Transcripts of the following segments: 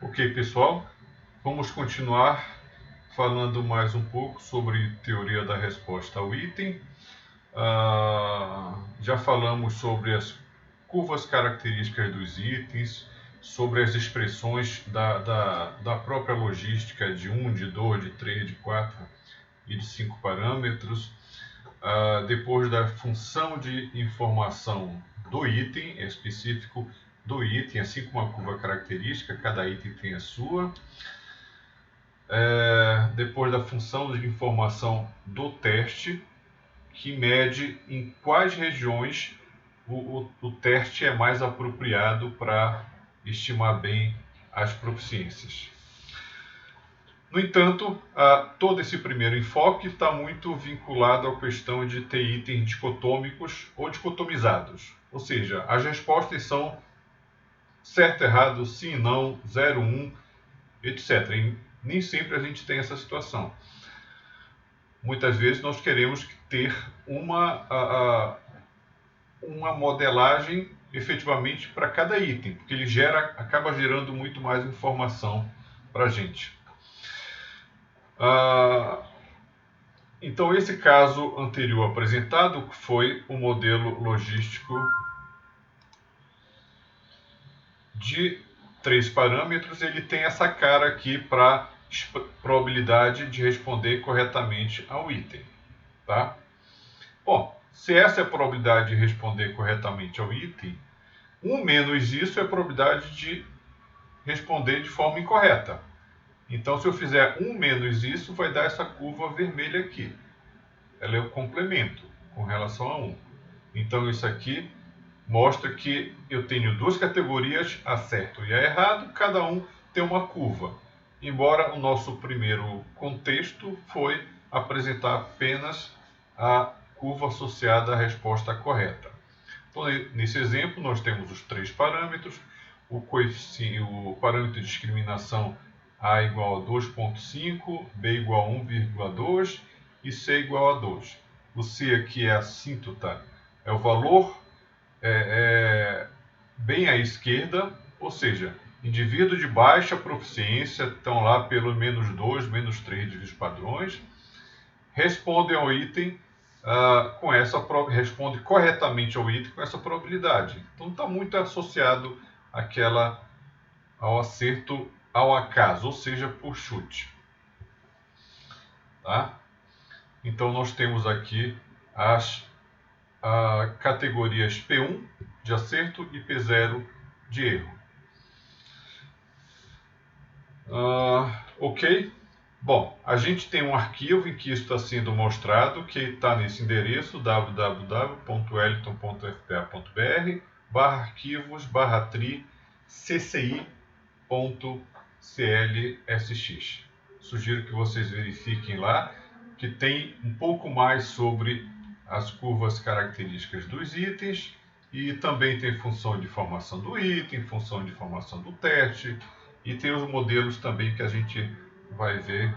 Ok, pessoal, vamos continuar falando mais um pouco sobre teoria da resposta ao item. Já falamos sobre as curvas características dos itens, sobre as expressões da própria logística de 1, de 2, de 3, de 4 e de 5 parâmetros. Depois da função de informação do item específico do item, assim como a curva característica, cada item tem a sua. Depois da função de informação do teste, que mede em quais regiões o teste é mais apropriado para estimar bem as proficiências. No entanto, todo esse primeiro enfoque está muito vinculado à questão de ter itens dicotômicos ou dicotomizados, ou seja, as respostas são certo, errado, sim, não, 0, 1, etc. E nem sempre a gente tem essa situação. Muitas vezes nós queremos ter uma modelagem efetivamente para cada item, porque ele acaba gerando muito mais informação para a gente. Então, esse caso anterior apresentado foi o modelo logístico de 3 parâmetros. Ele tem essa cara aqui para probabilidade de responder corretamente ao item. Tá? Bom, se essa é a probabilidade de responder corretamente ao item, 1 menos isso é a probabilidade de responder de forma incorreta. Então, se eu fizer 1 menos isso, vai dar essa curva vermelha aqui. Ela é o complemento com relação a 1. Então, isso aqui mostra que eu tenho duas categorias, a certo e a errado, cada um tem uma curva. Embora o nosso primeiro contexto foi apresentar apenas a curva associada à resposta correta. Então, nesse exemplo, nós temos os 3 parâmetros, o parâmetro de discriminação A igual a 2,5, B igual a 1,2 e C igual a 2. O C aqui é a assíntota, é o valor bem à esquerda, ou seja, indivíduo de baixa proficiência, estão lá pelo menos 2, menos 3 dos padrões, respondem ao item responde corretamente ao item com essa probabilidade. Então está muito associado ao acerto ao acaso, ou seja, por chute. Tá? Então nós temos aqui as categorias P1 de acerto e P0 de erro. Ok? Bom, a gente tem um arquivo em que isso está sendo mostrado, que está nesse endereço www.wellington.fpa.br/arquivos/tri cci.clsx. Sugiro que vocês verifiquem lá, que tem um pouco mais sobre as curvas características dos itens e também tem função de formação do item, função de formação do teste e tem os modelos também que a gente vai ver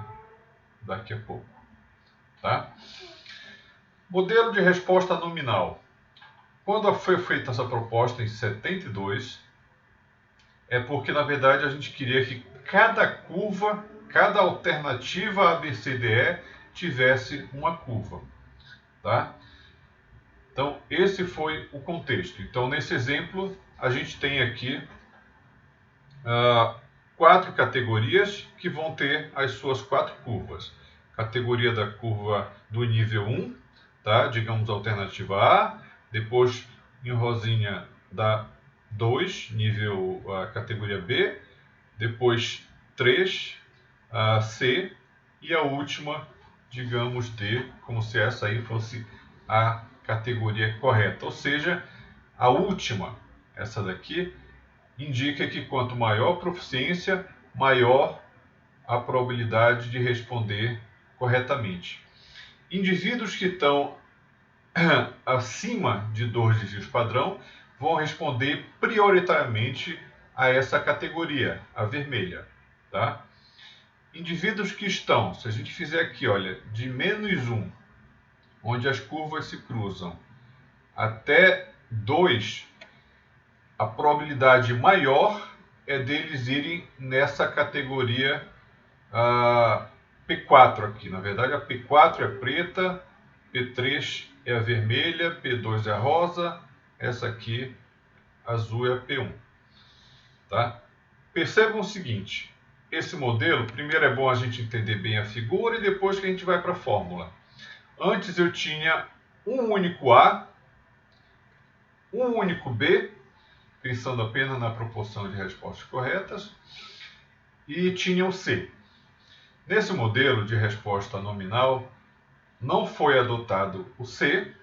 daqui a pouco. Tá? Modelo de resposta nominal. Quando foi feita essa proposta em 72, é porque na verdade a gente queria que cada curva, cada alternativa ABCDE tivesse uma curva. Tá? Então, esse foi o contexto. Então, nesse exemplo, a gente tem aqui 4 categorias que vão ter as suas 4 curvas. Categoria da curva do nível 1, tá? Digamos alternativa A, depois em rosinha da 2, nível categoria B, depois 3, C e a última, digamos D, como se essa aí fosse a categoria correta. Ou seja, a última, essa daqui, indica que quanto maior a proficiência, maior a probabilidade de responder corretamente. Indivíduos que estão acima de 2 desvios padrão vão responder prioritariamente a essa categoria, a vermelha. Tá? Indivíduos que estão, se a gente fizer aqui, olha, de menos 1, onde as curvas se cruzam, até 2, a probabilidade maior é deles irem nessa categoria P4 aqui. Na verdade, a P4 é preta, P3 é a vermelha, P2 é a rosa, essa aqui, azul, é a P1. Tá? Percebam o seguinte, esse modelo, primeiro é bom a gente entender bem a figura e depois que a gente vai para a fórmula. Antes eu tinha um único A, um único B, pensando apenas na proporção de respostas corretas, e tinha o C. Nesse modelo de resposta nominal, não foi adotado o C,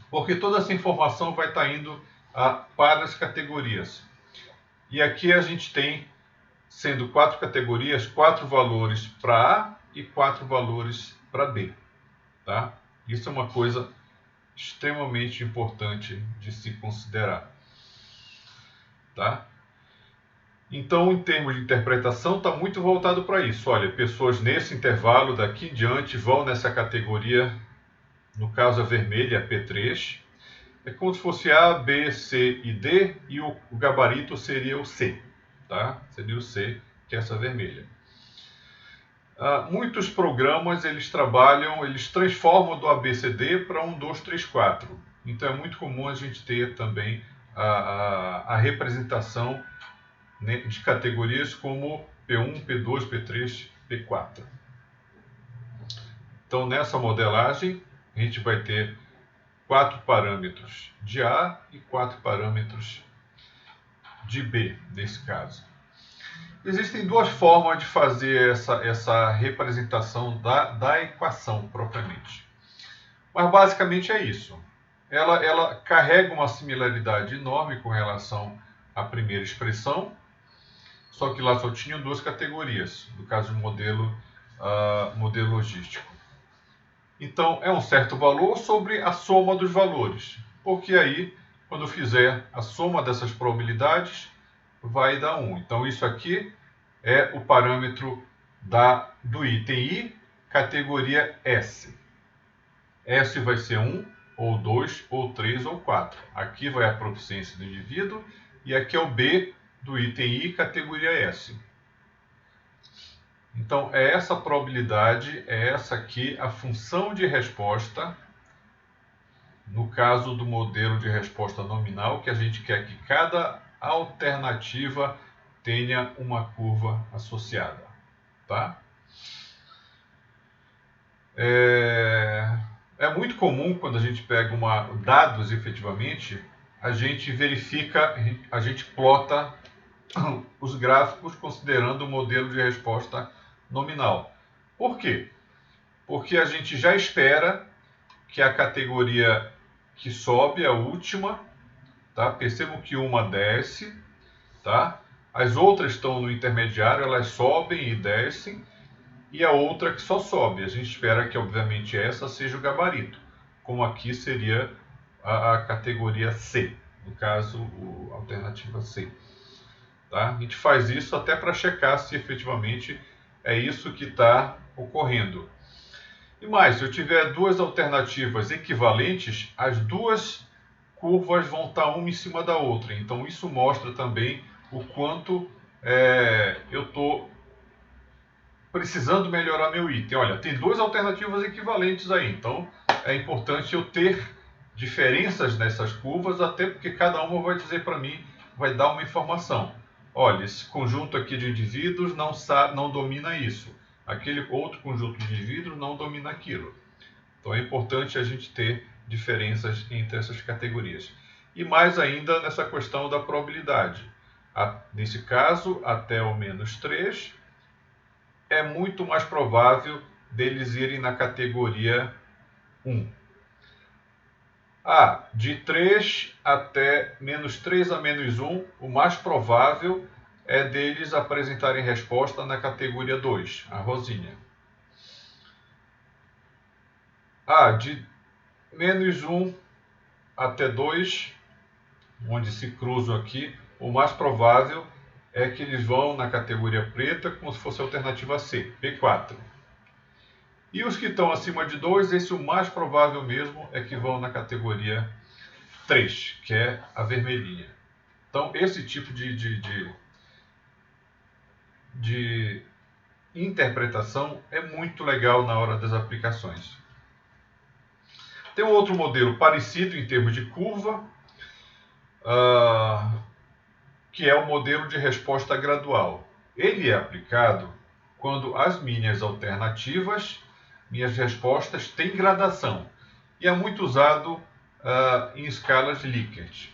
porque toda essa informação vai estar indo para as categorias. E aqui a gente tem, sendo 4 categorias, 4 valores para A e 4 valores para B. Tá? Isso é uma coisa extremamente importante de se considerar. Tá? Então, em termos de interpretação, está muito voltado para isso. Olha, pessoas nesse intervalo daqui em diante vão nessa categoria, no caso a vermelha, a P3. É como se fosse A, B, C e D, e o gabarito seria o C. Tá? Seria o C, que é essa vermelha. Muitos programas eles transformam do ABCD para 1, 2, 3, 4. Então é muito comum a gente ter também a representação de categorias como P1, P2, P3, P4. Então nessa modelagem a gente vai ter 4 parâmetros de A e 4 parâmetros de B, nesse caso. Existem duas formas de fazer essa representação da equação propriamente. Mas basicamente é isso. Ela carrega uma similaridade enorme com relação à primeira expressão, só que lá só tinham 2 categorias, no caso do modelo logístico. Então é um certo valor sobre a soma dos valores, porque aí, quando eu fizer a soma dessas probabilidades, vai dar 1. Então isso aqui é o parâmetro do item I, categoria S. S vai ser 1, ou 2, ou 3, ou 4. Aqui vai a proficiência do indivíduo, e aqui é o B do item I, categoria S. Então, é essa probabilidade, é essa aqui a função de resposta, no caso do modelo de resposta nominal, que a gente quer que cada alternativa tenha uma curva associada. Tá? É muito comum, quando a gente pega dados efetivamente, a gente verifica, a gente plota os gráficos considerando o modelo de resposta nominal. Por quê? Porque a gente já espera que a categoria que sobe, a última, tá? Percebam que uma desce, tá? As outras estão no intermediário, elas sobem e descem, e a outra que só sobe. A gente espera que, obviamente, essa seja o gabarito, como aqui seria a categoria C, no caso, a alternativa C. Tá? A gente faz isso até para checar se efetivamente é isso que está ocorrendo. E mais, se eu tiver 2 alternativas equivalentes, as 2 curvas vão estar uma em cima da outra. Então isso mostra também o quanto eu estou precisando melhorar meu item. Olha, tem 2 alternativas equivalentes aí, então é importante eu ter diferenças nessas curvas, até porque cada uma vai dizer para mim, vai dar uma informação. Olha, esse conjunto aqui de indivíduos não domina isso. Aquele outro conjunto de indivíduos não domina aquilo. Então é importante a gente ter diferenças entre essas categorias. E mais ainda nessa questão da probabilidade. Nesse caso, até o -3, é muito mais provável deles irem na categoria 1. De 3 até -3 a -1, o mais provável é deles apresentarem resposta na categoria 2, a rosinha. De -1 até 2, onde se cruzam aqui, o mais provável é que eles vão na categoria preta, como se fosse a alternativa C, P4. E os que estão acima de 2, esse o mais provável mesmo é que vão na categoria 3, que é a vermelhinha. Então, esse tipo de de interpretação é muito legal na hora das aplicações. Tem um outro modelo parecido em termos de curva, que é o modelo de resposta gradual. Ele é aplicado quando as minhas respostas têm gradação, e é muito usado em escalas Likert.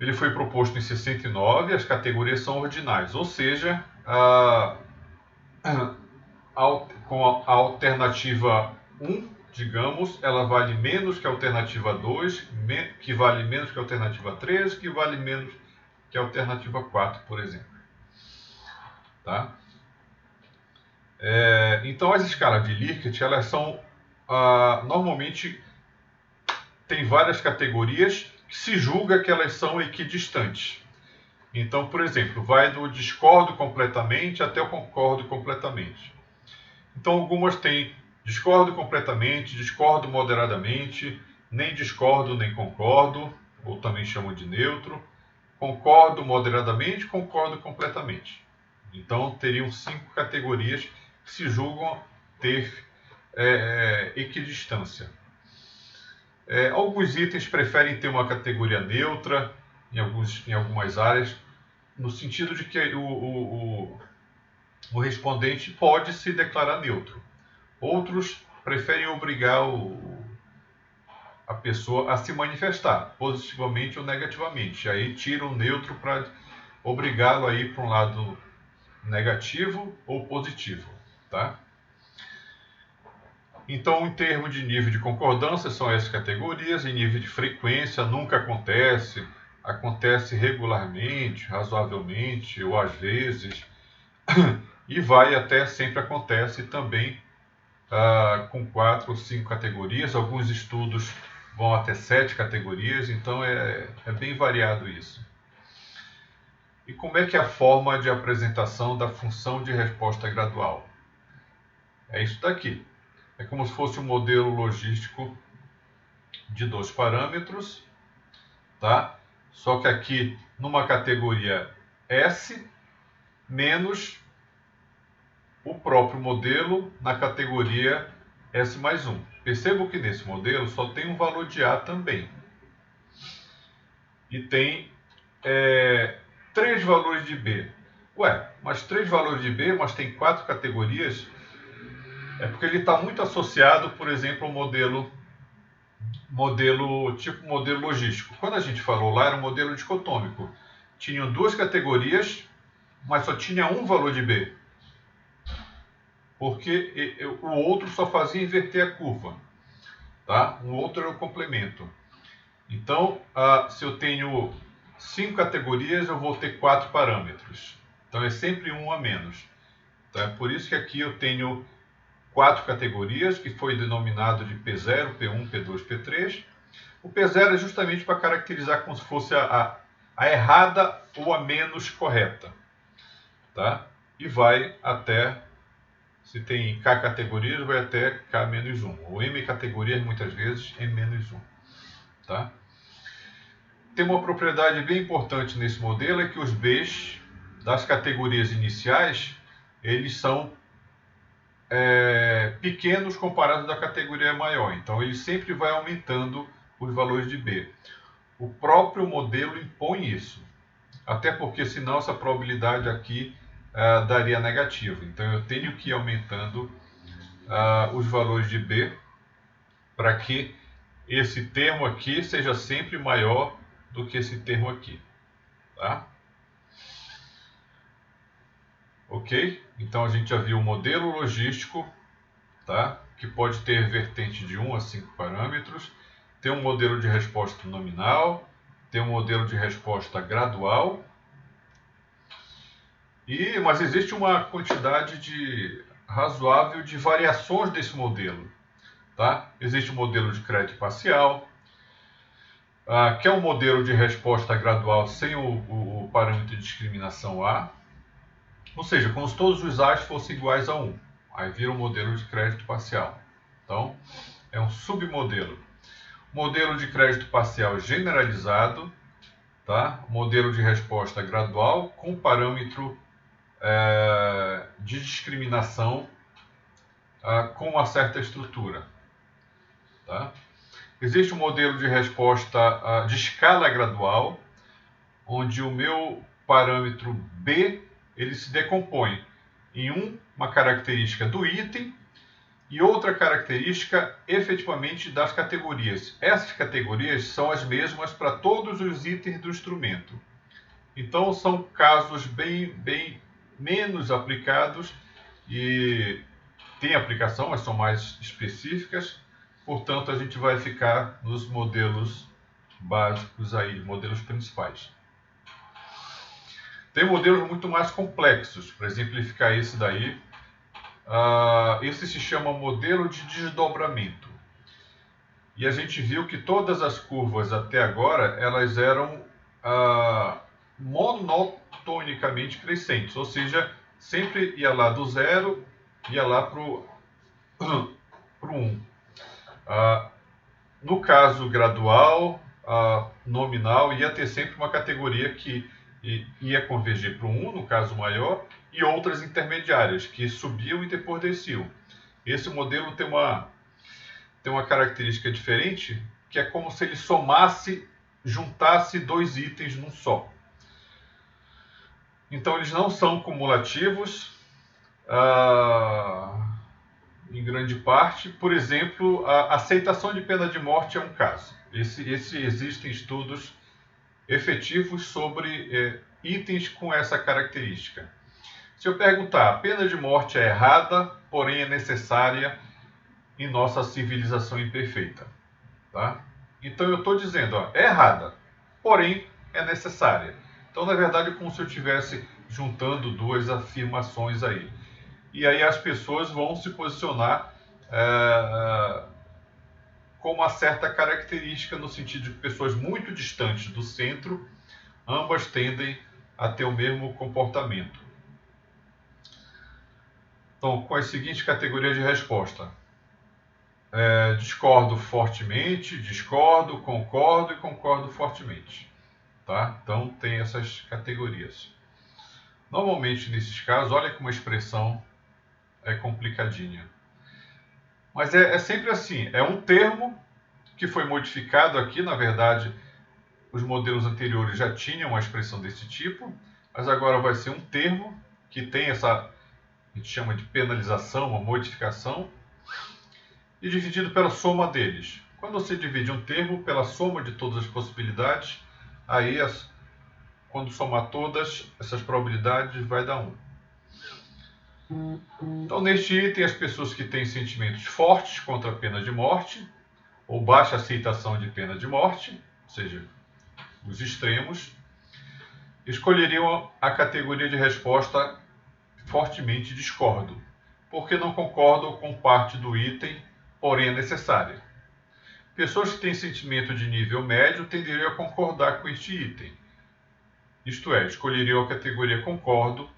Ele foi proposto em 69, as categorias são ordinais, ou seja, com a alternativa 1, digamos, ela vale menos que a alternativa 2, que vale menos que a alternativa 3, que vale menos que a alternativa 4, por exemplo. Tá? Então, as escalas de Likert, elas são, normalmente, tem várias categorias que se julga que elas são equidistantes. Então, por exemplo, vai do discordo completamente até o concordo completamente. Então, algumas têm discordo completamente, discordo moderadamente, nem discordo nem concordo, ou também chamam de neutro, concordo moderadamente, concordo completamente. Então, teriam 5 categorias que se julgam ter equidistância. Alguns itens preferem ter uma categoria neutra em algumas áreas, no sentido de que o respondente pode se declarar neutro. Outros preferem obrigar a pessoa a se manifestar, positivamente ou negativamente. Aí tira o neutro para obrigá-lo a ir para um lado negativo ou positivo. Tá? Então, em termos de nível de concordância, são essas categorias. Em nível de frequência, nunca acontece, acontece regularmente, razoavelmente, ou às vezes, e vai até sempre acontece também com 4 ou 5 categorias. Alguns estudos vão até 7 categorias, então é bem variado isso. E como é que é a forma de apresentação da função de resposta gradual? É isso daqui. É como se fosse um modelo logístico de 2 parâmetros, tá? Só que aqui numa categoria S menos o próprio modelo na categoria S mais 1. Percebam que nesse modelo só tem um valor de A também. E tem 3 valores de B. Ué, mas 3 valores de B, mas tem 4 categorias? É porque ele está muito associado, por exemplo, ao modelo logístico. Quando a gente falou lá, era um modelo dicotômico. Tinham 2 categorias, mas só tinha um valor de B. Porque o outro só fazia inverter a curva. Tá? O outro era o complemento. Então, se eu tenho 5 categorias, eu vou ter 4 parâmetros. Então, é sempre um a menos. Tá? Por isso que aqui eu tenho 4 categorias, que foi denominado de P0, P1, P2, P3. O P0 é justamente para caracterizar como se fosse a errada ou a menos correta. Tá? E vai até, se tem K categorias, vai até K-1. Ou M categorias, muitas vezes, M-1. Tá? Tem uma propriedade bem importante nesse modelo, é que os Bs das categorias iniciais, eles são pequenos comparados da categoria maior. Então, ele sempre vai aumentando os valores de B. O próprio modelo impõe isso. Até porque, senão, essa probabilidade aqui daria negativo. Então, eu tenho que ir aumentando os valores de B para que esse termo aqui seja sempre maior do que esse termo aqui. Tá? Ok? Então a gente já viu o modelo logístico, tá? Que pode ter vertente de 1 a 5 parâmetros. Tem um modelo de resposta nominal, tem um modelo de resposta gradual. Mas existe uma quantidade razoável de variações desse modelo. Tá? Existe o modelo de crédito parcial, que é um modelo de resposta gradual sem o parâmetro de discriminação A. Ou seja, como se todos os A's fossem iguais a 1. Aí vira um modelo de crédito parcial. Então, é um submodelo. Modelo de crédito parcial generalizado, tá? Modelo de resposta gradual com parâmetro de discriminação com uma certa estrutura. Tá? Existe um modelo de resposta de escala gradual, onde o meu parâmetro B ele se decompõe em uma característica do item e outra característica efetivamente das categorias. Essas categorias são as mesmas para todos os itens do instrumento. Então são casos bem menos aplicados e tem aplicação, mas são mais específicas. Portanto, a gente vai ficar nos modelos básicos aí, modelos principais. Tem modelos muito mais complexos, para exemplificar esse daí. Esse se chama modelo de desdobramento. E a gente viu que todas as curvas até agora, elas eram monotonicamente crescentes, ou seja, sempre ia lá do 0, ia lá para o 1. No caso gradual, nominal, ia ter sempre uma categoria que ia convergir para o 1, no caso maior, e outras intermediárias, que subiam e depois desciam. Esse modelo tem uma característica diferente, que é como se ele juntasse dois itens num só. Então, eles não são cumulativos, em grande parte. Por exemplo, a aceitação de pena de morte é um caso. Existem estudos efetivos sobre itens com essa característica. Se eu perguntar, a pena de morte é errada, porém é necessária em nossa civilização imperfeita. Tá? Então eu estou dizendo, é errada, porém é necessária. Então, na verdade, é como se eu estivesse juntando duas afirmações aí. E aí as pessoas vão se posicionar com uma certa característica, no sentido de que pessoas muito distantes do centro, ambas tendem a ter o mesmo comportamento. Então, com as seguintes categorias de resposta. Discordo fortemente, discordo, concordo e concordo fortemente. Tá? Então, tem essas categorias. Normalmente, nesses casos, olha que uma expressão é complicadinha. Mas é sempre assim, é um termo que foi modificado aqui, na verdade, os modelos anteriores já tinham uma expressão desse tipo, mas agora vai ser um termo que tem essa, a gente chama de penalização, uma modificação, e dividido pela soma deles. Quando você divide um termo pela soma de todas as possibilidades, aí quando somar todas essas probabilidades vai dar 1. Então, neste item, as pessoas que têm sentimentos fortes contra a pena de morte, ou baixa aceitação de pena de morte, ou seja, os extremos, escolheriam a categoria de resposta fortemente discordo, porque não concordam com parte do item, porém é necessária. Pessoas que têm sentimento de nível médio tenderiam a concordar com este item, isto é, escolheriam a categoria concordo.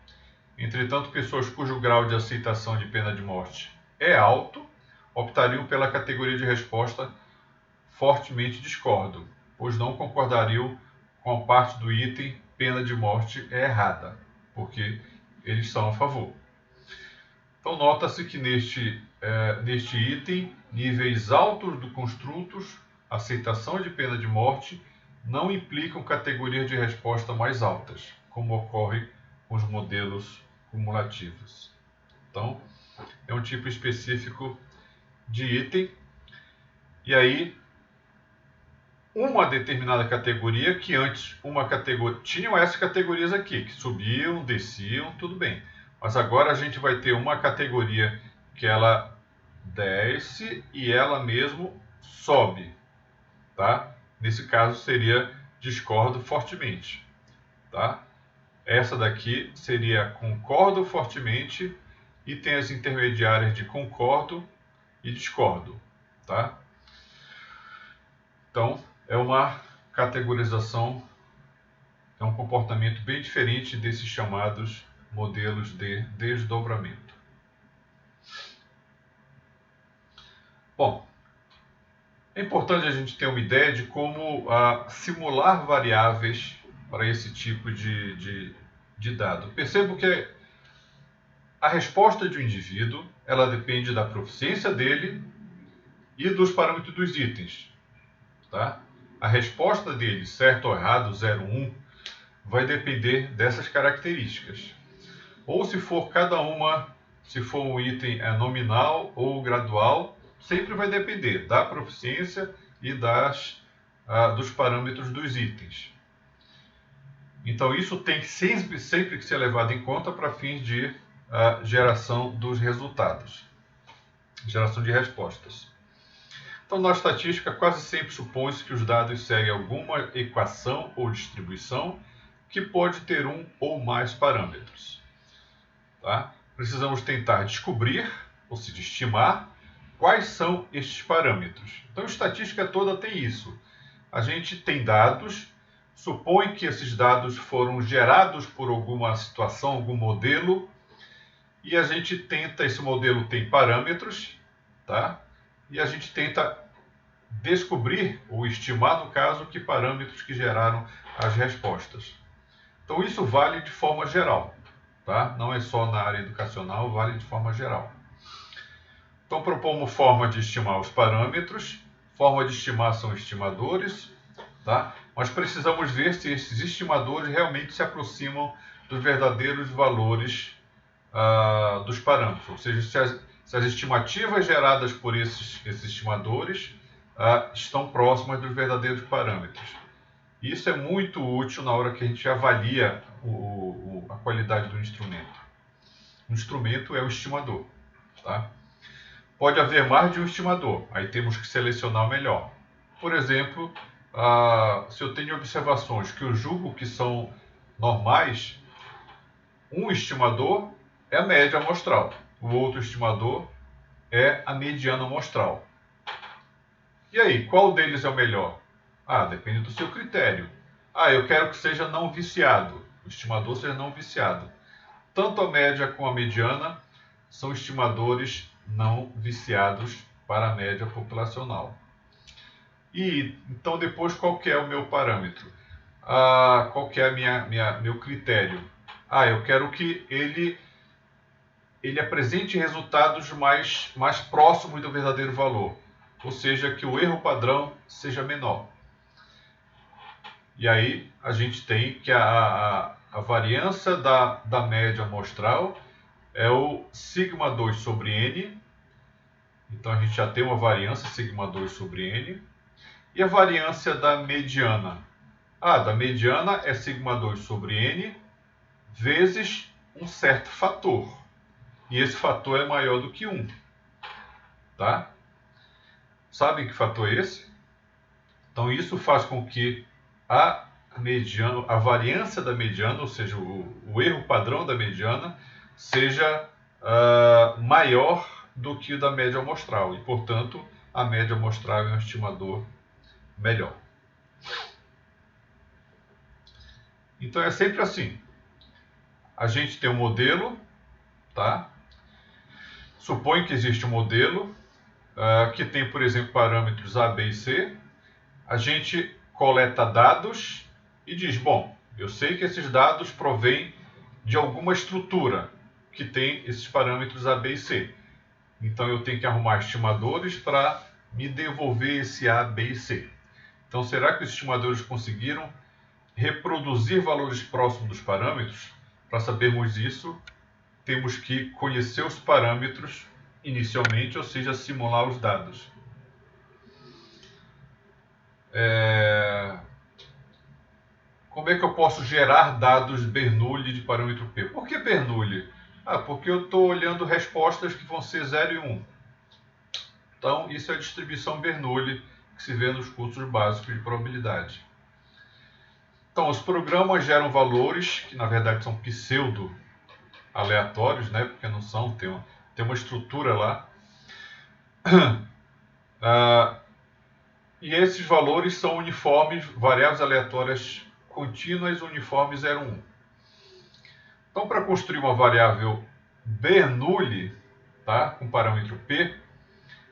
Entretanto, pessoas cujo grau de aceitação de pena de morte é alto optariam pela categoria de resposta fortemente discordo, pois não concordariam com a parte do item pena de morte é errada, porque eles são a favor. Então, nota-se que neste item, níveis altos do construtos, aceitação de pena de morte, não implicam categorias de resposta mais altas, como ocorre com os modelos cumulativos. Então, é um tipo específico de item. E aí, uma determinada categoria, que antes tinham essas categorias aqui, que subiam, desciam, tudo bem. Mas agora a gente vai ter uma categoria que ela desce e ela mesmo sobe. Tá? Nesse caso seria discordo fortemente. Tá? Essa daqui seria concordo fortemente e tem as intermediárias de concordo e discordo, tá? Então, é uma categorização, é um comportamento bem diferente desses chamados modelos de desdobramento. Bom, é importante a gente ter uma ideia de como simular variáveis para esse tipo de dado. Percebo que a resposta de um indivíduo, ela depende da proficiência dele e dos parâmetros dos itens. Tá? A resposta dele, certo ou errado, 0, 1, vai depender dessas características. Ou se for cada uma, se for um item nominal ou gradual, sempre vai depender da proficiência e dos parâmetros dos itens. Então isso tem sempre que ser levado em conta para fins de geração dos resultados, geração de respostas. Então, na estatística, quase sempre supõe-se que os dados seguem alguma equação ou distribuição que pode ter um ou mais parâmetros. Tá? Precisamos tentar descobrir, ou seja, estimar, quais são estes parâmetros. Então, a estatística toda tem isso. A gente tem dados, supõe que esses dados foram gerados por alguma situação, algum modelo, e a gente tenta, esse modelo tem parâmetros, tá? E a gente tenta descobrir, ou estimar, no caso, que parâmetros que geraram as respostas. Então, isso vale de forma geral, tá? Não é só na área educacional, vale de forma geral. Então, propomos forma de estimar os parâmetros, forma de estimar são estimadores, tá? Mas precisamos ver se esses estimadores realmente se aproximam dos verdadeiros valores dos parâmetros, ou seja, se as estimativas geradas por esses estimadores estão próximas dos verdadeiros parâmetros. Isso é muito útil na hora que a gente avalia a qualidade do instrumento. O instrumento é o estimador. Tá? Pode haver mais de um estimador, aí temos que selecionar o melhor. Por exemplo, se eu tenho observações que eu julgo que são normais, um estimador é a média amostral, o outro estimador é a mediana amostral. E aí, qual deles é o melhor? Depende do seu critério. Eu quero que seja não viciado, o estimador seja não viciado. Tanto a média como a mediana são estimadores não viciados para a média populacional. E então depois qual que é o meu parâmetro? Qual que é meu critério? Eu quero que ele apresente resultados mais próximos do verdadeiro valor, ou seja, que o erro padrão seja menor. E aí a gente tem que a variância da média amostral é o sigma 2 sobre n. Então a gente já tem uma variância sigma 2 sobre n. E a variância da mediana? Da mediana é sigma 2 sobre n vezes um certo fator. E esse fator é maior do que 1. Tá? Sabem que fator é esse? Então isso faz com que a variância da mediana, ou seja, o erro padrão da mediana, seja maior do que o da média amostral. E, portanto, a média amostral é um estimador melhor. Então é sempre assim. A gente tem um modelo, tá? Supõe que existe um modelo que tem, por exemplo, parâmetros A, B e C. A gente coleta dados e diz, bom, eu sei que esses dados provêm de alguma estrutura que tem esses parâmetros A, B e C. Então eu tenho que arrumar estimadores para me devolver esse A, B e C. Então será que os estimadores conseguiram reproduzir valores próximos dos parâmetros? Para sabermos isso, temos que conhecer os parâmetros inicialmente, ou seja, simular os dados. Como é que eu posso gerar dados Bernoulli de parâmetro P? Por que Bernoulli? Porque eu estou olhando respostas que vão ser 0 e 1. Então, isso é a distribuição Bernoulli que se vê nos cursos básicos de probabilidade. Então, os programas geram valores que, na verdade, são pseudo-aleatórios, né? Porque não são, tem uma estrutura lá. E esses valores são uniformes, variáveis aleatórias contínuas uniformes 0, 1. Então, para construir uma variável Bernoulli, tá, com parâmetro P,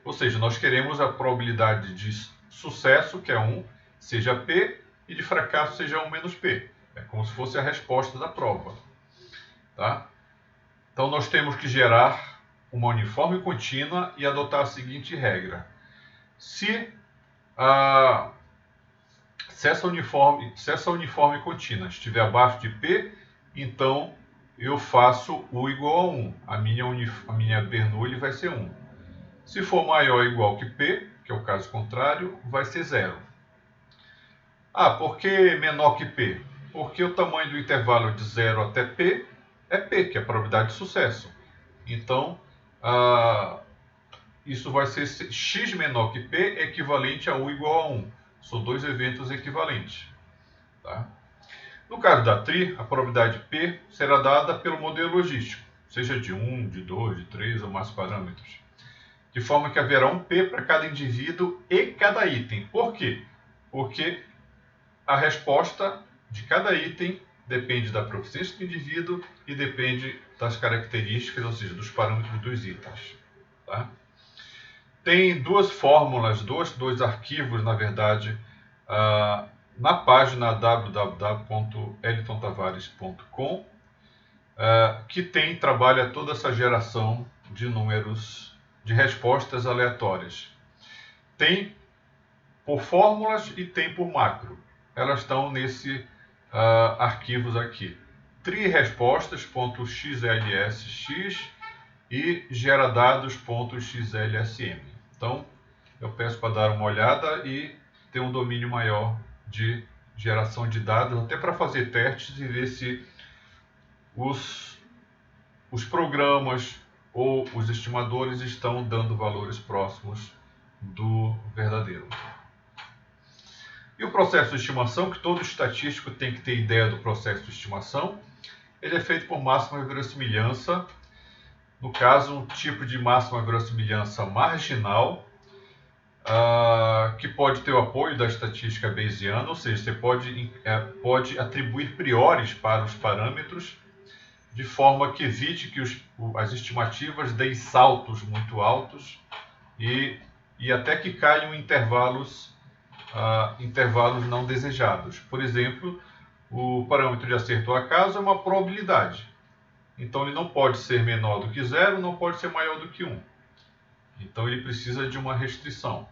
ou seja, nós queremos a probabilidade de sucesso, que é 1, seja P, e de fracasso seja 1 menos P. É como se fosse a resposta da prova. Tá? Então nós temos que gerar uma uniforme contínua e adotar a seguinte regra. Se essa uniforme contínua estiver abaixo de P, então eu faço U igual a 1. A minha Bernoulli vai ser 1. Se for maior ou igual que P, que é o caso contrário, vai ser 0. Por que menor que P? Porque o tamanho do intervalo de 0 até P é P, que é a probabilidade de sucesso. Então, isso vai ser x menor que P é equivalente a U igual a 1. São dois eventos equivalentes. Tá? No caso da TRI, a probabilidade P será dada pelo modelo logístico, seja de 1, de 2, de 3 ou mais parâmetros. De forma que haverá um P para cada indivíduo e cada item. Por quê? Porque a resposta de cada item depende da proficiência do indivíduo e depende das características, ou seja, dos parâmetros dos itens. Tá? Tem duas fórmulas, dois arquivos, na verdade, na página www.elitontavares.com, que trabalha toda essa geração de números, de respostas aleatórias. Tem por fórmulas e tem por macro. Elas estão nesse arquivos aqui. trirespostas.xlsx e geradados.xlsm. Então, eu peço para dar uma olhada e ter um domínio maior de geração de dados, até para fazer testes e ver se os programas ou os estimadores estão dando valores próximos do verdadeiro. E o processo de estimação, que todo estatístico tem que ter ideia do processo de estimação, ele é feito por máxima verossimilhança. No caso, um tipo de máxima verossimilhança marginal, que pode ter o apoio da estatística bayesiana, ou seja, você pode atribuir priores para os parâmetros, de forma que evite que as estimativas deem saltos muito altos e até que caiam intervalos não desejados. Por exemplo, o parâmetro de acerto ao acaso é uma probabilidade. Então ele não pode ser menor do que 0, não pode ser maior do que 1. Então ele precisa de uma restrição.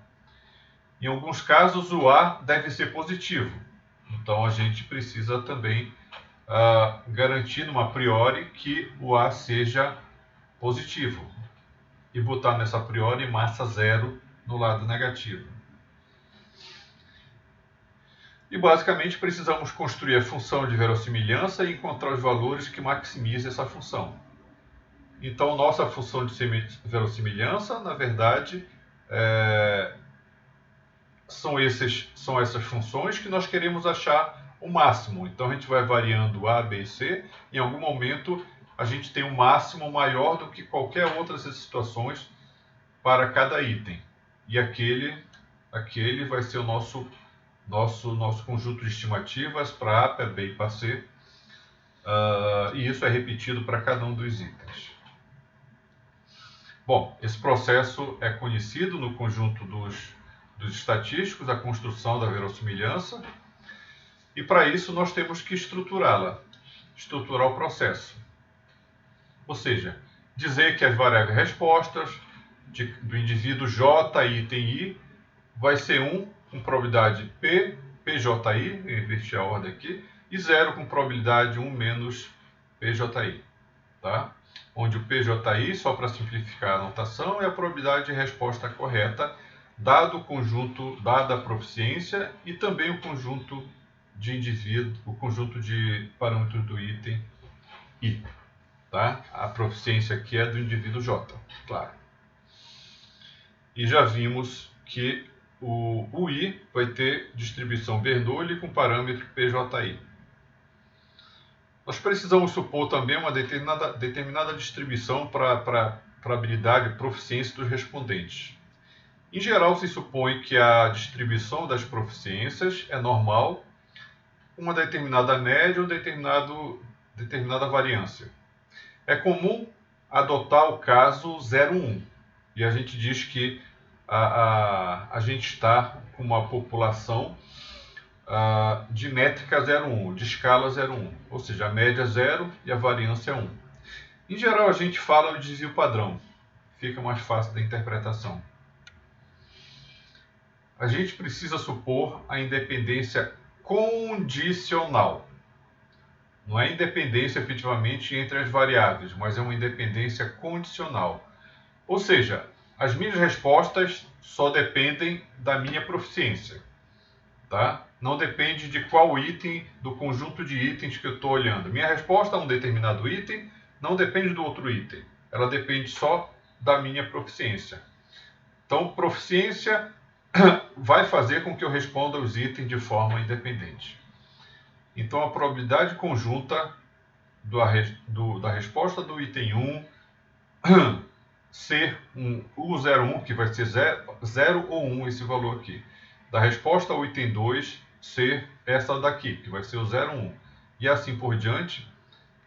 Em alguns casos o A deve ser positivo. Então a gente precisa também garantir numa priori que o A seja positivo. E botar nessa priori massa 0 no lado negativo. E basicamente precisamos construir a função de verossimilhança e encontrar os valores que maximizem essa função. Então, nossa função de verossimilhança, na verdade, são essas funções que nós queremos achar o máximo. Então, a gente vai variando A, B e C. Em algum momento, a gente tem um máximo maior do que qualquer outra dessas situações para cada item. E aquele vai ser o nosso conjunto de estimativas para A, para B e para C. E isso é repetido para cada um dos itens. Bom, esse processo é conhecido no conjunto dos estatísticos, a construção da verossimilhança. E para isso nós temos que estruturar o processo. Ou seja, dizer que as variáveis respostas do indivíduo J, item I, vai ser 1 com probabilidade P, PJI, eu inverti a ordem aqui, e 0 com probabilidade 1 menos PJI. Tá? Onde o PJI, só para simplificar a notação, é a probabilidade de resposta correta, dado o conjunto, dada a proficiência e também o conjunto de indivíduo, o conjunto de parâmetros do item I. Tá? A proficiência aqui é do indivíduo J, claro. E já vimos que o I vai ter distribuição Bernoulli com parâmetro PJI. Nós precisamos supor também uma determinada distribuição para a habilidade e proficiência dos respondentes. Em geral, se supõe que a distribuição das proficiências é normal, uma determinada média ou determinada variância. É comum adotar o caso 0,1 e a gente diz que a gente está com uma população de métrica 0,1, de escala 0,1, ou seja, a média 0 e a variância 1. Em geral, a gente fala o desvio padrão. Fica mais fácil da interpretação. A gente precisa supor a independência condicional. Não é independência efetivamente entre as variáveis, mas é uma independência condicional. Ou seja, as minhas respostas só dependem da minha proficiência. Tá? Não depende de qual item do conjunto de itens que eu estou olhando. Minha resposta a um determinado item não depende do outro item. Ela depende só da minha proficiência. Então, proficiência vai fazer com que eu responda os itens de forma independente. Então, a probabilidade conjunta da resposta do item 1 ser um U01, que vai ser 0 ou 1 esse valor aqui. Da resposta ao item 2 ser essa daqui, que vai ser o 01. E assim por diante,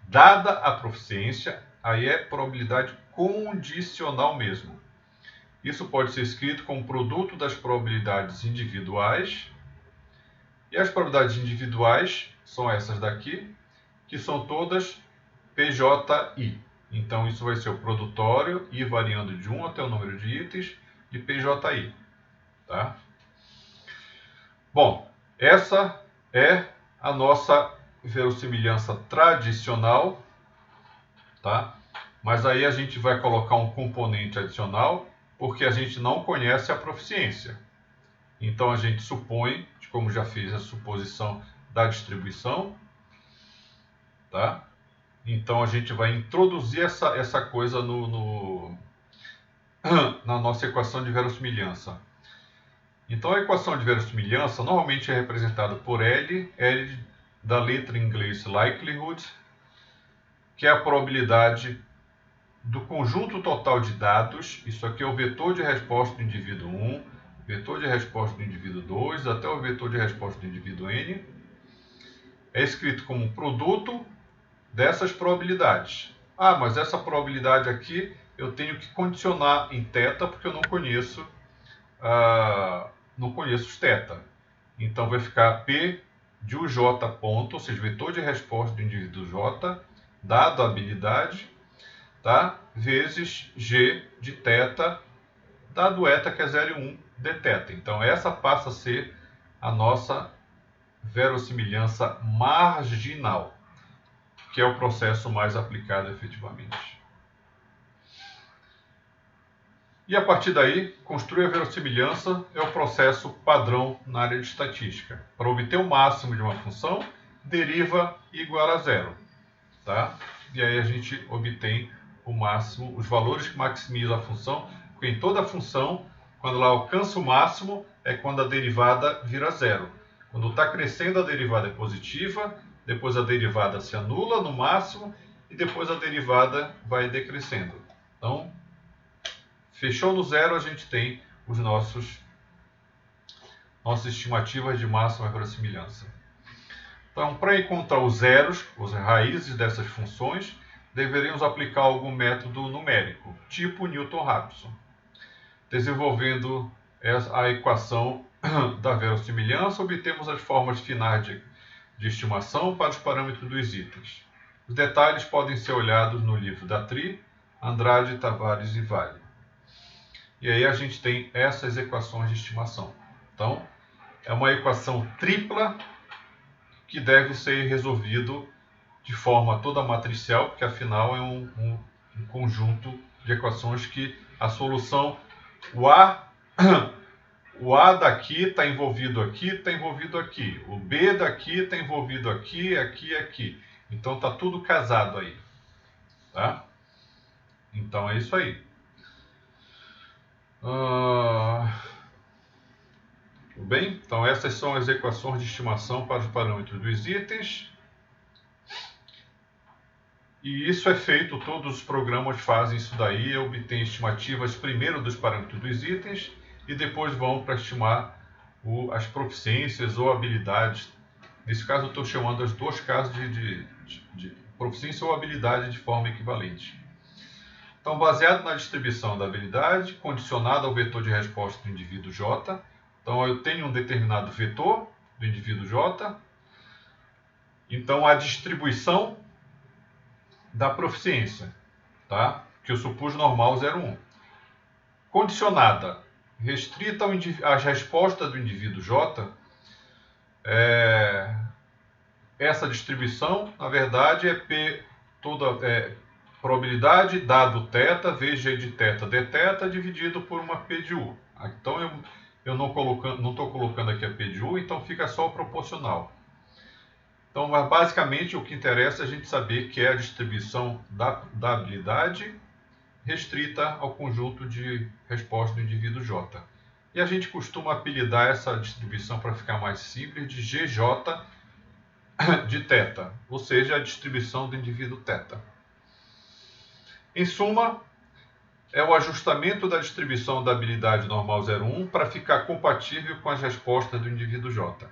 dada a proficiência, aí é probabilidade condicional mesmo. Isso pode ser escrito como produto das probabilidades individuais. E as probabilidades individuais são essas daqui, que são todas PJI. Então, isso vai ser o produtório, I variando de 1 até o número de itens, de PJI. Tá? Bom, essa é a nossa verossimilhança tradicional, tá? Mas aí a gente vai colocar um componente adicional, porque a gente não conhece a proficiência. Então, a gente supõe, como já fiz a suposição da distribuição, tá? Então, a gente vai introduzir essa coisa na nossa equação de verossimilhança. Então, a equação de verossimilhança normalmente é representada por L da letra em inglês likelihood, que é a probabilidade do conjunto total de dados. Isso aqui é o vetor de resposta do indivíduo 1, vetor de resposta do indivíduo 2, até o vetor de resposta do indivíduo N. É escrito como um produto dessas probabilidades. Ah, mas essa probabilidade aqui eu tenho que condicionar em θ, porque eu não conheço os θ. Então vai ficar P de UJ ponto, ou seja, vetor de resposta do indivíduo J, dado a habilidade, tá? Vezes G de θ, dado eta, que é 0,1 de θ. Então essa passa a ser a nossa verossimilhança marginal, que é o processo mais aplicado efetivamente. E a partir daí, construir a verossimilhança é o processo padrão na área de estatística. Para obter o máximo de uma função, deriva igual a zero. Tá? E aí a gente obtém o máximo, os valores que maximizam a função, porque em toda função, quando ela alcança o máximo, é quando a derivada vira zero. Quando está crescendo, a derivada é positiva, depois a derivada se anula no máximo e depois a derivada vai decrescendo. Então, fechou no zero, a gente tem os nossas estimativas de máxima verossimilhança. Então, para encontrar os zeros, as raízes dessas funções, deveríamos aplicar algum método numérico, tipo Newton-Raphson, desenvolvendo a equação da verossimilhança, obtemos as formas finais de estimação para os parâmetros dos itens. Os detalhes podem ser olhados no livro da Tri, Andrade, Tavares e Vale. E aí a gente tem essas equações de estimação. Então, é uma equação tripla que deve ser resolvido de forma toda matricial, porque afinal é um conjunto de equações que a solução, o A daqui está envolvido aqui, está envolvido aqui. O B daqui está envolvido aqui, aqui, aqui. Então está tudo casado aí. Tá? Então é isso aí. Tudo bem? Então essas são as equações de estimação para os parâmetros dos itens. E isso é feito, todos os programas fazem isso daí, obtêm estimativas primeiro dos parâmetros dos itens e depois vão para estimar as proficiências ou habilidades. Nesse caso eu estou chamando os dois casos de proficiência ou habilidade de forma equivalente. Então, baseado na distribuição da habilidade, condicionado ao vetor de resposta do indivíduo J. Então, eu tenho um determinado vetor do indivíduo J. Então, a distribuição da proficiência. tá? Que eu supus normal 0,1. Condicionada, restrita às respostas do indivíduo J, essa distribuição, na verdade, é P toda probabilidade dado θ vezes G de θ dθ dividido por uma P de U. Então eu não estou colocando aqui a P de U, então fica só o proporcional. Então, mas basicamente o que interessa é a gente saber que é a distribuição da habilidade restrita ao conjunto de respostas do indivíduo J. E a gente costuma apelidar essa distribuição, para ficar mais simples, de GJ de θ, ou seja, a distribuição do indivíduo θ. Em suma, é o ajustamento da distribuição da habilidade normal 0,1 para ficar compatível com as respostas do indivíduo J.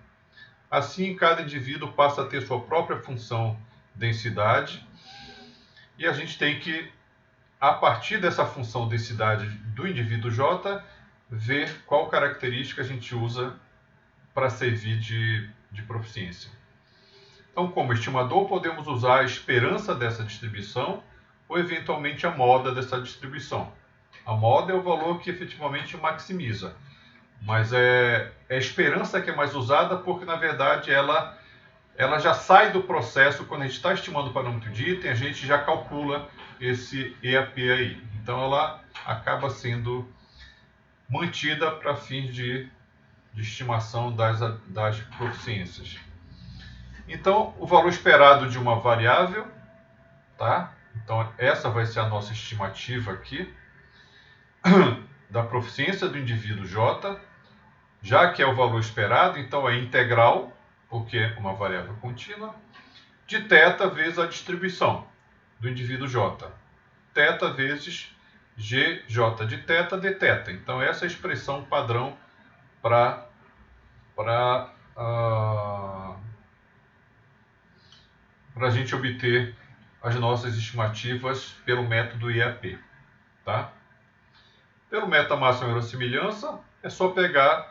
Assim, cada indivíduo passa a ter sua própria função densidade, e a gente tem que, a partir dessa função densidade do indivíduo J, ver qual característica a gente usa para servir de proficiência. Então, como estimador, podemos usar a esperança dessa distribuição ou, eventualmente, a moda dessa distribuição. A moda é o valor que efetivamente maximiza, mas é a esperança que é mais usada porque, na verdade, ela já sai do processo. Quando a gente está estimando o parâmetro de item, a gente já calcula esse EAP aí. Então, ela acaba sendo mantida para fins de estimação das proficiências. Então, o valor esperado de uma variável, tá? Então, essa vai ser a nossa estimativa aqui da proficiência do indivíduo J, já que é o valor esperado, então é integral, porque é uma variável contínua, de θ vezes a distribuição do indivíduo J. Θ vezes GJ de θ dθ. Então, essa é a expressão padrão para a gente obter as nossas estimativas pelo método IAP. Tá? Pelo método máxima verossimilhança, é só pegar a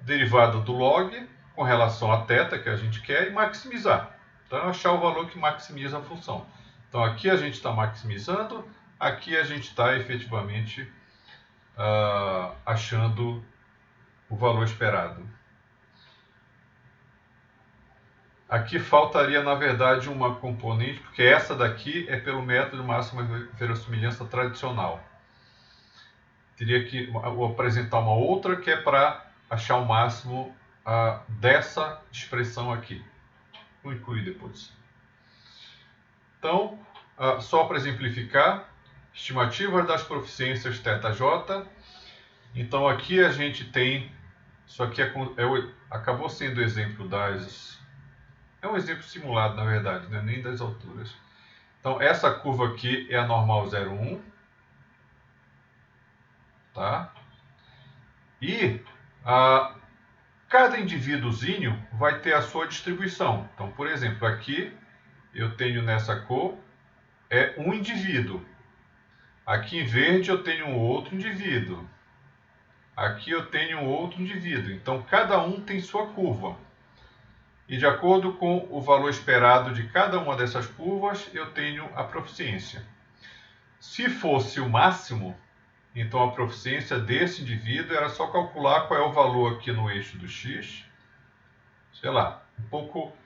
derivada do log com relação a θ que a gente quer e maximizar. Então, achar o valor que maximiza a função. Então, aqui a gente está maximizando, aqui a gente está efetivamente achando o valor esperado. Aqui faltaria, na verdade, uma componente, porque essa daqui é pelo método máxima verossimilhança tradicional. Teria que apresentar uma outra que é para achar o máximo dessa expressão aqui. Vou incluir depois. Então, só para exemplificar, estimativas das proficiências θJ. Então, aqui a gente tem, isso aqui acabou sendo o exemplo das... É um exemplo simulado, na verdade, né? Nem das alturas. Então, essa curva aqui é a normal 0,1. Tá? E cada indivíduozinho vai ter a sua distribuição. Então, por exemplo, aqui eu tenho nessa cor um indivíduo. Aqui em verde eu tenho um outro indivíduo. Aqui eu tenho um outro indivíduo. Então, cada um tem sua curva. E de acordo com o valor esperado de cada uma dessas curvas, eu tenho a proficiência. Se fosse o máximo, então a proficiência desse indivíduo era só calcular qual é o valor aqui no eixo do x, sei lá, um pouco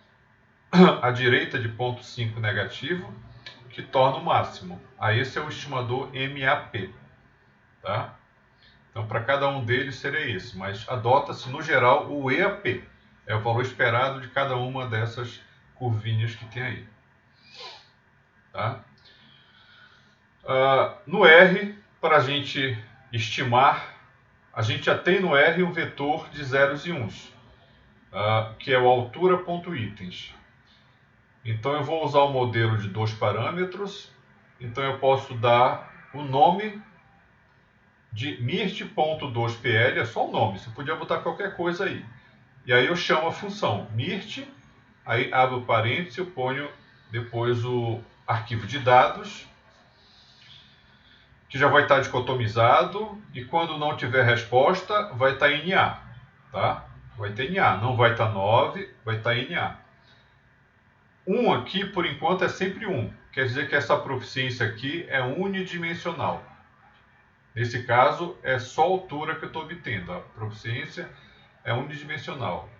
à direita de 0,5 negativo, que torna o máximo. Aí esse é o estimador MAP. Tá? Então, para cada um deles seria esse, mas adota-se no geral o EAP. É o valor esperado de cada uma dessas curvinhas que tem aí. Tá? No R, para a gente estimar, a gente já tem no R um vetor de zeros e uns, que é o altura.itens. Então eu vou usar o modelo de 2 parâmetros. Então eu posso dar o nome de mirt.2pl, é só o nome, você podia botar qualquer coisa aí. E aí eu chamo a função mirt, aí abro parênteses, eu ponho depois o arquivo de dados, que já vai estar dicotomizado, e quando não tiver resposta, vai estar em NA. Tá? Vai ter NA, não vai estar 9, vai estar em NA. 1 aqui, por enquanto, é sempre 1. Quer dizer que essa proficiência aqui é unidimensional. Nesse caso, é só a altura que eu estou obtendo. A proficiência é unidimensional.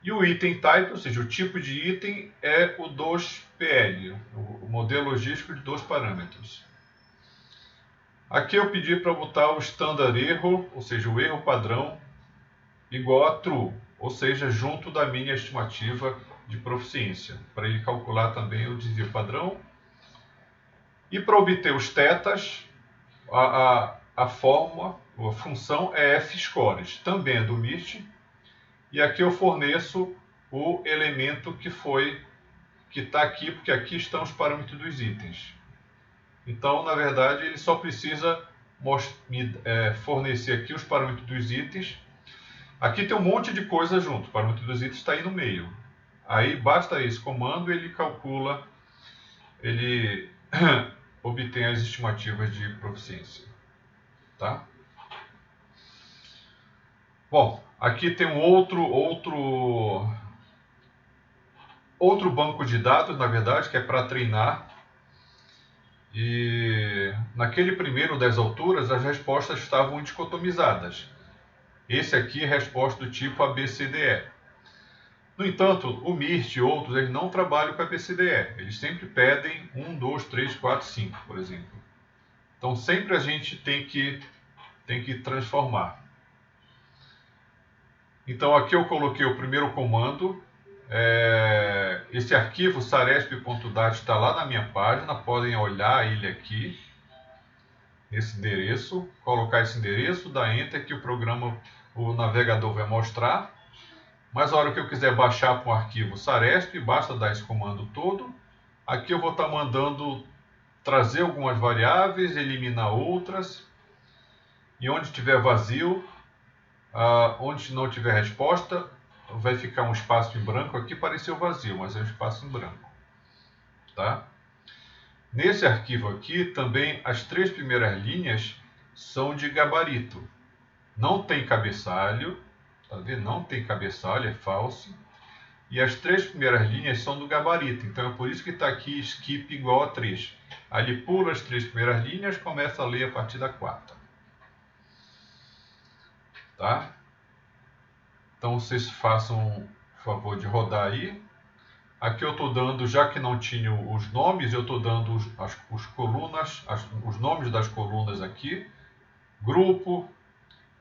E o item type, ou seja, o tipo de item, é o 2PL, o modelo logístico de 2 parâmetros. Aqui eu pedi para botar o standard erro, ou seja, o erro padrão, igual a true, ou seja, junto da minha estimativa de proficiência, para ele calcular também o desvio padrão. E para obter os tetas, a função é f-scores, também é do MIRT, e aqui eu forneço o elemento que está aqui, porque aqui estão os parâmetros dos itens. Então, na verdade, ele só precisa fornecer aqui os parâmetros dos itens. Aqui tem um monte de coisa junto, o parâmetro dos itens está aí no meio. Aí basta esse comando e ele calcula, ele obtém as estimativas de proficiência. Tá? Bom, aqui tem um outro banco de dados, na verdade, que é para treinar. E naquele primeiro das alturas, as respostas estavam dicotomizadas. Esse aqui é resposta do tipo ABCDE. No entanto, o MIRT e outros eles não trabalham com ABCDE. Eles sempre pedem 1, 2, 3, 4, 5, por exemplo. Então sempre a gente tem que transformar. Então aqui eu coloquei o primeiro comando. Esse arquivo saresp.dat está lá na minha página. Podem olhar ele aqui, nesse endereço. Colocar esse endereço, dar Enter que o navegador vai mostrar. Mas a hora que eu quiser baixar para o arquivo Saresp, basta dar esse comando todo. Aqui eu vou estar mandando trazer algumas variáveis, eliminar outras. E onde tiver vazio, onde não tiver resposta, vai ficar um espaço em branco. Aqui pareceu vazio, mas é um espaço em branco. Tá? Nesse arquivo aqui, também as 3 primeiras linhas são de gabarito. Não tem cabeçalho. Tá vendo? Não tem cabeçalho, é falso. E as 3 primeiras linhas são do gabarito. Então é por isso que está aqui skip igual a 3. Aí ele pula as 3 primeiras linhas, começa a ler a partir da 4. Tá? Então vocês façam o favor de rodar aí. Aqui eu estou dando, já que não tinha os nomes, eu estou dando os nomes das colunas aqui. Grupo,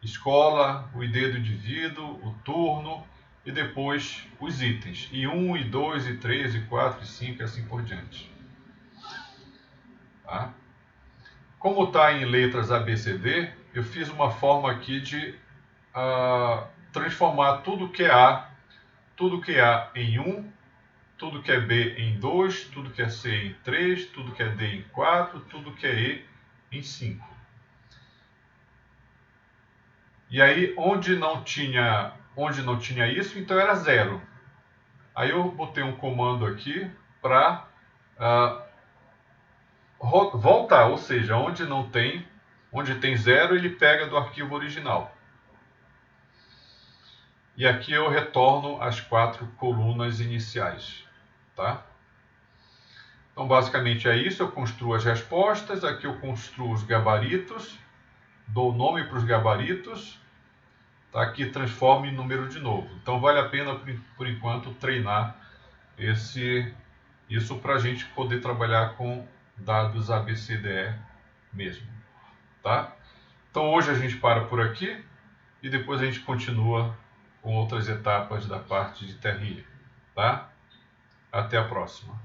escola, o ID do indivíduo, o turno e depois os itens. E 1, e 2, e 3, e 4, e 5 e assim por diante. Tá? Como está em letras ABCD, eu fiz uma forma aqui de transformar tudo que é A em 1, tudo que é B em 2, tudo que é C em 3, tudo que é D em 4, tudo que é E em 5. E aí, onde não tinha isso, então era 0. Aí eu botei um comando aqui para voltar, ou seja, onde tem 0, ele pega do arquivo original. E aqui eu retorno as 4 colunas iniciais. Tá? Então, basicamente é isso. Eu construo as respostas. Aqui eu construo os gabaritos. Dou nome para os gabaritos. Tá? Aqui transformo em número de novo. Então, vale a pena, por enquanto, treinar isso para a gente poder trabalhar com dados ABCDE mesmo. Tá? Então, hoje a gente para por aqui. E depois a gente continua com outras etapas da parte de TRI. Tá? Até a próxima.